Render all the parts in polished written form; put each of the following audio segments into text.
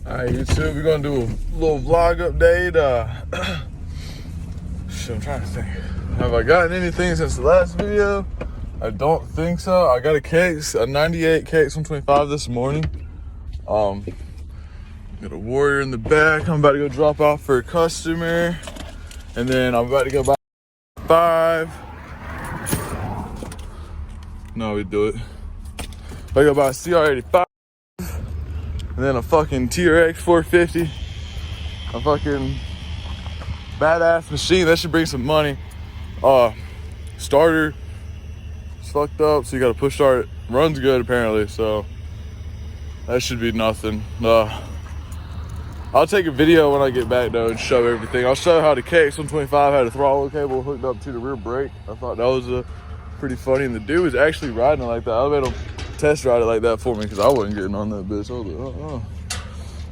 Alright, YouTube, we're gonna do a little vlog update. Shit, I'm trying to think. Have I gotten anything since the last video? I don't think so. I got a 98 KX125 this morning. Got a Warrior in the back. I'm about to go drop off for a customer. And then I'm about to go buy 5. No, we do it. I go buy a CR85. And then a fucking TRX 450. A fucking badass machine. That should bring some money. Starter is fucked up, so you gotta push start it. Runs good apparently, so that should be nothing. I'll take a video when I get back though and show everything. I'll show how the KX125 had a throttle cable hooked up to the rear brake. I thought that was pretty funny, and the dude was actually riding it like that. I made him test ride it like that for me because I wasn't getting on that bitch. I was like,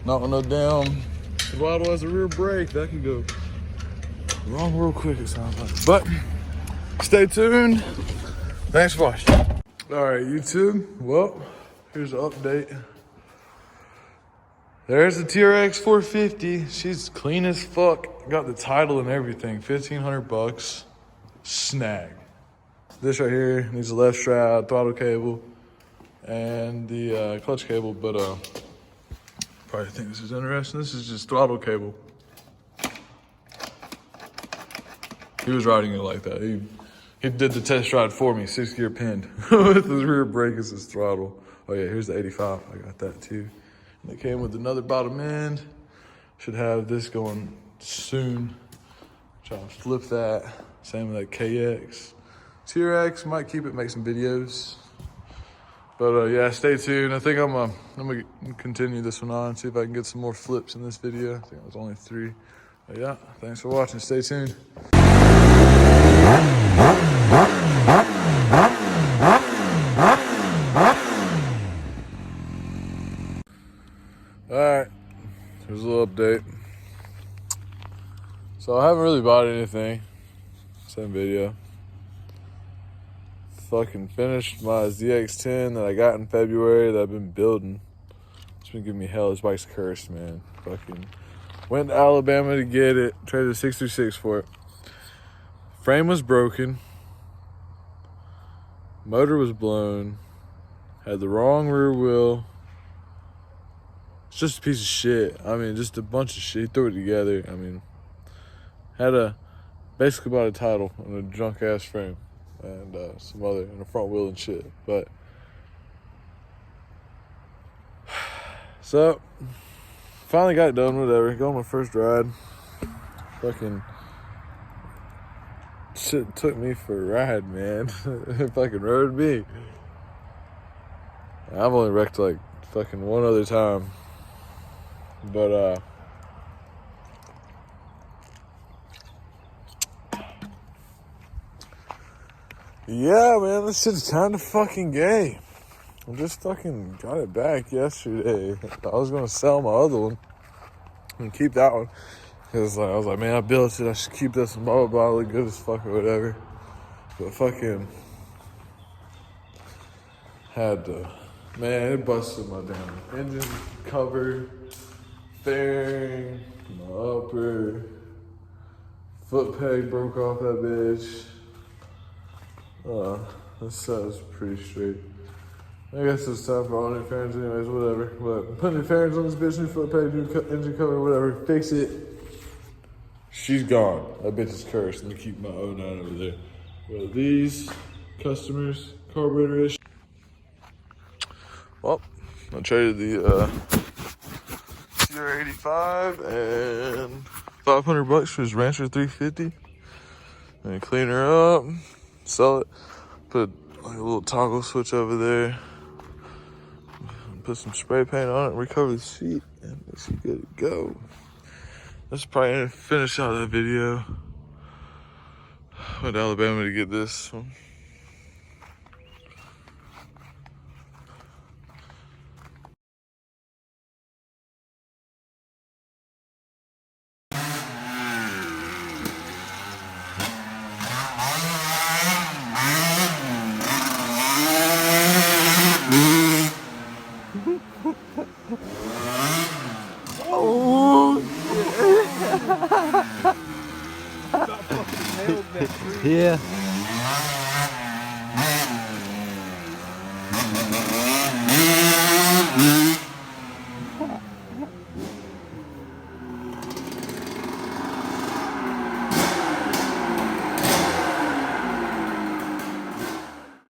not with no damn throttle as a rear brake. That could go wrong real quick, it sounds like. But stay tuned. Thanks for watching. All right, YouTube. Well, here's the update. There's the TRX 450. She's clean as fuck. Got the title and everything. $1,500. Snag. This right here needs a left shroud, throttle cable, and the clutch cable. But probably think this is interesting. This is just throttle cable. He was riding it like that. He did the test ride for me, 6-gear pinned with his rear brake as his throttle. Oh yeah, here's the 85. I got that too. And it came with another bottom end. Should have this going soon. Trying to flip that. Same with that KX. TRX, might keep it, make some videos. But yeah, stay tuned. I think I'm gonna continue this one on, see if I can get some more flips in this video. I think it was only 3. But yeah, thanks for watching. Stay tuned. Alright, here's a little update. So I haven't really bought anything. Same video. Fucking finished my zx10 that I got in February that I've been building. It's been giving me hell. This bike's cursed, man. Fucking went to Alabama to get it. Traded a 636 for it. Frame was broken. Motor was blown. Had the wrong rear wheel. It's just a piece of shit. I mean, just a bunch of shit. He threw it together. I mean, basically bought a title on a junk ass frame and some other, and a front wheel and shit. But so finally got it done. Whatever. Got on my first ride. Fucking shit took me for a ride, man. It fucking rode me. I've only wrecked like fucking one other time. But yeah, man, this shit's kind of fucking gay. I just fucking got it back yesterday. I was gonna sell my other one and keep that one. Cause I was like, man, I built it. I should keep this one. Blah blah blah. Look good as fuck or whatever. But fucking had to, man, it busted my damn engine cover, fairing, my upper, foot peg broke off that bitch. This set is pretty straight. I guess it's time for all new fairings anyways, whatever. But put new fairings on this bitch, new foot peg, new engine cover, whatever. Fix it. She's gone. That bitch is cursed. Let me keep my 09 over there. Well, these customers, carburetor issue. Well, I traded the CR85 and $500 for his Rancher 350. And clean her up, sell it, put like a little toggle switch over there, put some spray paint on it, recover the seat, and it's good to go. That's probably gonna finish out that video. Went to Alabama to get this one. Oh. Yeah.